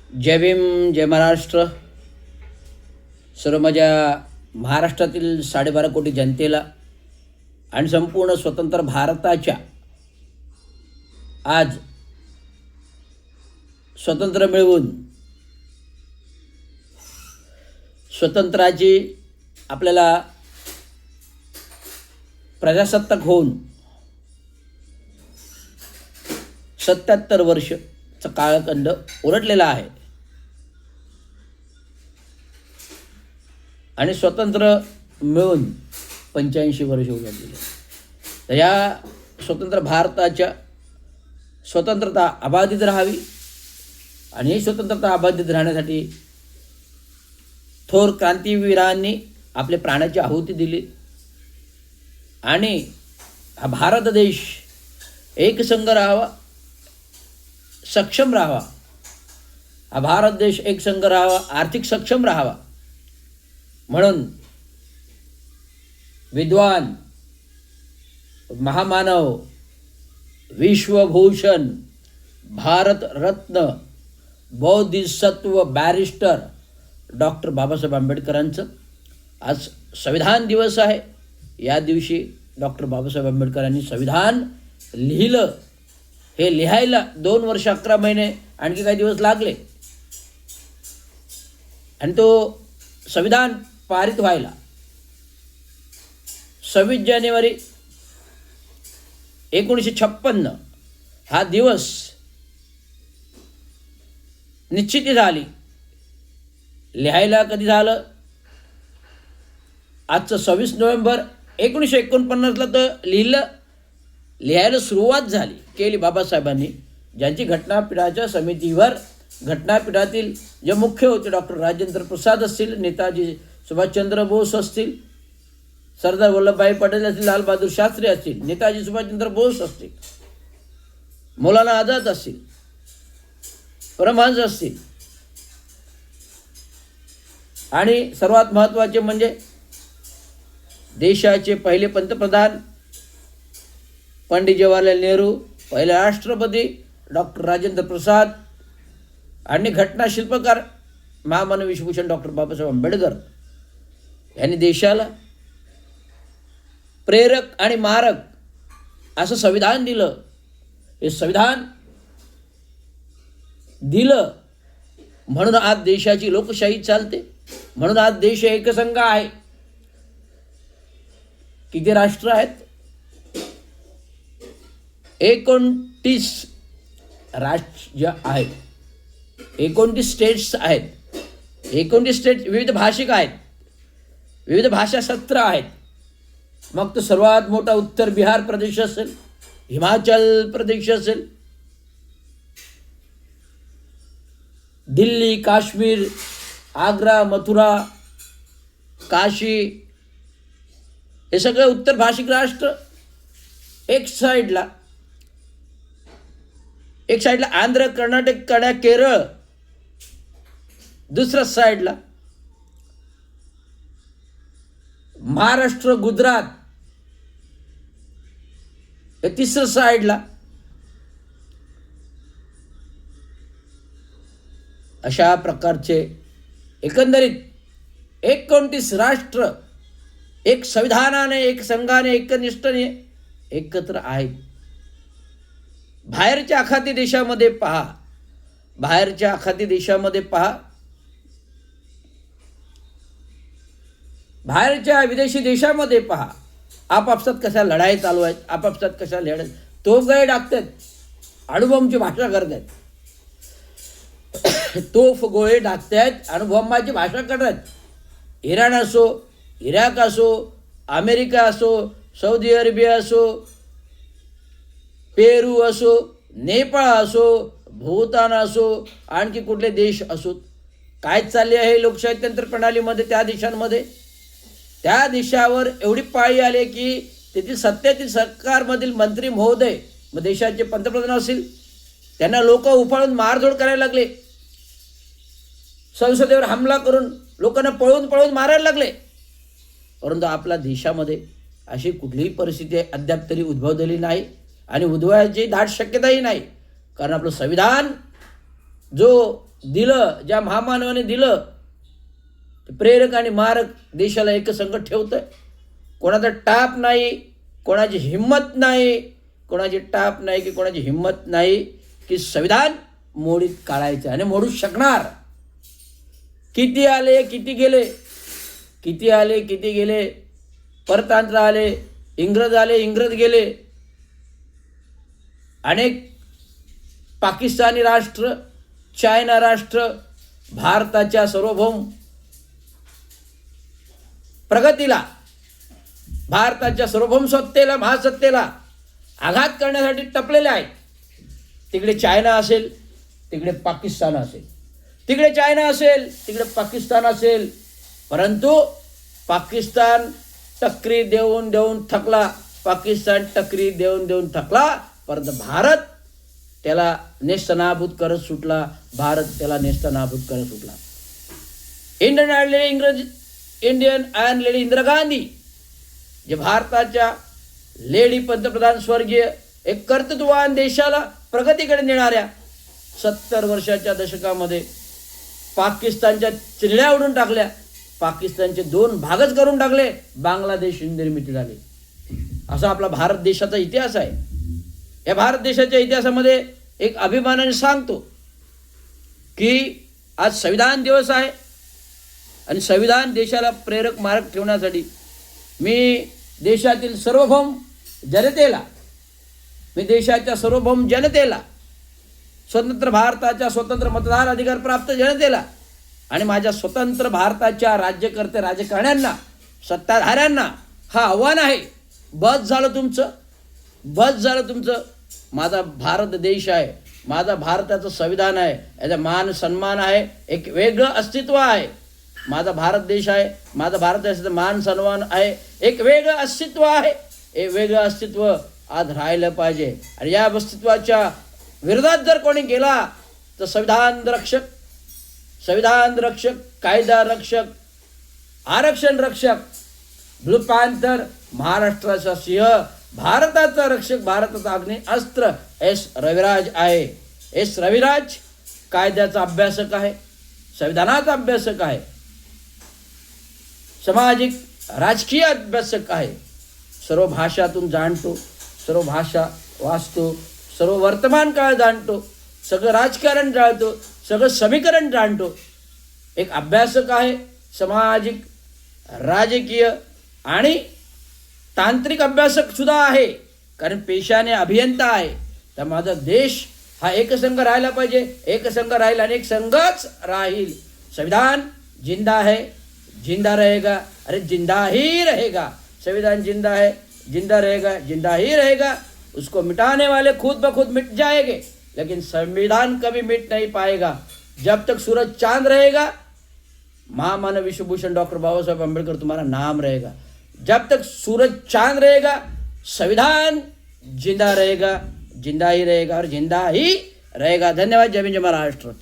जय भीम, जय महाराष्ट्र. सर्व माझ्या महाराष्ट्रातील 12.5 कोटी जनतेला आणि संपूर्ण स्वतंत्र भारताच्या आज स्वतंत्र मिळवून स्वतंत्राची आपल्याला प्रजासत्ताक होऊन 77 वर्षचा कालखंड उलटलेला आहे आणि स्वतंत्र मिळून 85 वर्ष उलटलेले. तर या स्वतंत्र भारताच्या स्वतंत्रता अबाधित राहावी आणि ही स्वतंत्रता अबाधित राहण्यासाठी थोर क्रांतीवीरांनी आपले प्राणाची आहुती दिली आणि हा भारत देश एकसंघ राहावा, सक्षम राहावा. हा भारत देश एकसंघ राहावा, आर्थिक सक्षम राहावा म्हणून विद्वान, महामानव, विश्वभूषण, भारत रत्न, बौद्धिसत्व बॅरिस्टर डॉक्टर बाबासाहेब आंबेडकरांचं आज संविधान दिवस आहे. या दिवशी डॉक्टर बाबासाहेब आंबेडकरांनी संविधान लिहिलं. हे लिहायला 2 वर्ष 11 महिने आणखी काही दिवस लागले आणि तो संविधान पारित व्हायला 26 जानेवारी 1956 हा दिवस निश्चिती झाली. लिहायला कधी झालं? आजचं 26 नोव्हेंबर 1949ला तर लिहायला सुरुवात केली बाबासाहेबांनी, ज्यांची घटनापीठाच्या समितीवर घटनापीठातील जे मुख्य होते डॉक्टर राजेंद्र प्रसाद असतील, नेताजी सुभाषचंद्र बोस असतील, सरदार वल्लभभाई पटेल असतील, लालबहादूर शास्त्री असतील, नेताजी सुभाषचंद्र बोस असतील, मौलाना आझाद असतील, परमहंस असतील आणि सर्वात महत्त्वाचे म्हणजे देशाचे पहिले पंतप्रधान पंडित जवाहरलाल नेहरू, पहिले राष्ट्रपती डॉक्टर राजेंद्र प्रसाद आणि घटना शिल्पकार महामानव विश्वभूषण डॉक्टर बाबासाहेब आंबेडकर यांनी देशाला प्रेरक आणि मारक असं संविधान दिलं. हे संविधान दिलं म्हणून आज देशाची लोकशाही चालते, म्हणून आज देश एकसंघ आहे. किती राष्ट्र आहेत? 29 राज्य आहेत, 29 स्टेट्स आहेत, 29 स्टेट विविध भाषिक आहेत, विविध भाषा सत्र आहेत. मग तो सर्वात मोठा उत्तर बिहार प्रदेश असेल, हिमाचल प्रदेश असेल, दिल्ली, काश्मीर, आग्रा, मथुरा, काशी, हे सगळे उत्तर भाषिक राष्ट्र. एक साईडला आंध्र, कर्नाटक, केरळ, दुसऱ्या साईडला महाराष्ट्र, गुजरात, हे तिसऱ्या साईडला. अशा प्रकारचे एकंदरीत 29 राष्ट्र एक संविधानाने, एक संघाने, एकनिष्ठेने एकत्र आहेत. बाहेरच्या आखाती देशामध्ये पहा, बाहेरच्या आखाती देशामध्ये पहा, बाहेरच्या विदेशी देशामध्ये पहा, आपापसात कशा लढाई चालू आहेत, आपापसात कशा लढाई, तोफगोळे टाकतात, अणुबॉम्बची भाषा करतात, तोफ गोळे टाकतात, अणुबॉम्बाची भाषा करतात. इराण असो, इराक असो, अमेरिका असो, सौदी अरेबिया असो, पेरू असो, नेपाळ असो, भूतान असो, आणखी कुठले देश असोत, काय चालले आहे लोकशाही तंत्र प्रणालीमध्ये त्या देशांमध्ये. त्या देशावर एवढी पाळी आली की तेथील सत्तेतील सरकारमधील मंत्री महोदय, मग देशाचे पंतप्रधान असतील, त्यांना लोक उफाळून मारझोड करायला लागले, संसदेवर हमला करून लोकांना पळून मारायला लागले. परंतु आपल्या देशामध्ये अशी कुठलीही परिस्थिती अद्याप तरी उद्भवलेली नाही आणि उद्भवायची दाट शक्यताही नाही. कारण आपलं संविधान जो दिलं, ज्या महामानवाने दिलं, ते प्रेरक आणि मारक देशाला एकसंगत ठेवतंय. कोणाचा टाप नाही, कोणाची हिंमत नाही, कोणाची टाप नाही की कोणाची हिंमत नाही की संविधान मोडीत काढायचं आणि मोडू शकणार. किती आले किती गेले, किती आले किती गेले, परतंत्र आले, इंग्रज आले, इंग्रज गेले, अनेक पाकिस्तानी राष्ट्र, चायना राष्ट्र भारताच्या सार्वभौम प्रगतीला, भारताच्या सार्वभौम सत्तेला, महासत्तेला आघात करण्यासाठी टपलेले आहेत. तिकडे चायना असेल, तिकडे पाकिस्तान असेल, तिकडे चायना असेल, तिकडे पाकिस्तान असेल. परंतु पाकिस्तान टक्करी देऊन देऊन थकला, पाकिस्तान टक्करी देऊन देऊन थकला, परंतु भारत त्याला नेस्तनाबूत करत सुटला, भारत त्याला नेस्तनाबूत करत सुटला. Indian iron lady Indira Gandhi, जे भारताच्या लेडी पंतप्रधान स्वर्गीय, एक कर्तृत्ववान देशाला प्रगतीकडे नेणाऱ्या, 70 वर्षाच्या दशकामध्ये पाकिस्तानच्या चिरड्या उडून टाकल्या, पाकिस्तानचे 2 भागच करून टाकले, बांगलादेश निर्मिती झाली. असा आपला भारत देशाचा इतिहास आहे. या भारत देशाच्या इतिहासामध्ये एक अभिमानाने सांगतो की आज संविधान दिवस आहे आणि संविधान देशाला प्रेरक मार्ग ठेवण्यासाठी मी देशातील सार्वभौम जनतेला, मी देशाच्या सार्वभौम जनतेला, स्वतंत्र भारताच्या स्वतंत्र मतदार अधिकार प्राप्त जनतेला आणि माझ्या स्वतंत्र भारताच्या राज्यकर्ते राजकारण्यांना, सत्ताधाऱ्यांना हा आव्हान आहे, बस झालं तुमचं, बस झालं तुमचं. माझा भारत देश आहे, माझा भारताचं संविधान आहे, याचा मान सन्मान आहे, एक वेगळं अस्तित्व आहे. माझा भारत देश आहे, माझा भारत देशाचा मान सन्मान आहे, एक वेगळं अस्तित्व आहे. हे वेगळं अस्तित्व आज राहिलं पाहिजे आणि या अस्तित्वाच्या विरोधात जर कोणी गेला तर संविधान रक्षक, संविधान रक्षक, कायदा रक्षक, आरक्षण रक्षक, ब्लू पॅन्थर, महाराष्ट्राचा सिंह, भारताचा रक्षक, भारताचा अग्निअस्त्र एस रविराज आहे. एस रविराज कायद्याचा अभ्यासक आहे, संविधानाचा अभ्यासक आहे, सामाजिक राजकीय अभ्यासक आहे. सर्व भाषातून जाणतो, सर्व भाषा वाचतो, सर्व वर्तमान काळ जाणतो, सगळं राजकारण जाणतो, सगळं समीकरण जाणतो. एक अभ्यासक आहे, सामाजिक, राजकीय आणि तांत्रिक अभ्यासक सुद्धा आहे, कारण पेशाने अभियंता आहे. तर माझा देश हा एकसंघ राहायला पाहिजे, एकसंघ राहील आणि एक संघच राहील. संविधान जिंदा है, जिंदा रहेगा, अरे जिंदा ही रहेगा. संविधान जिंदा है, जिंदा रहेगा, जिंदा ही रहेगा. उसको मिटाने वाले खुद ब खुद मिट जाएंगे, लेकिन संविधान कभी मिट नहीं पाएगा. जब तक सूरज चांद रहेगा, महामानव विश्वभूषण डॉक्टर बाबा साहेब अम्बेडकर तुम्हारा नाम रहेगा. जब तक सूरज चांद रहेगा, संविधान जिंदा रहेगा, जिंदा ही रहेगा और जिंदा ही रहेगा. धन्यवाद. जय हिंद, जय महाराष्ट्र.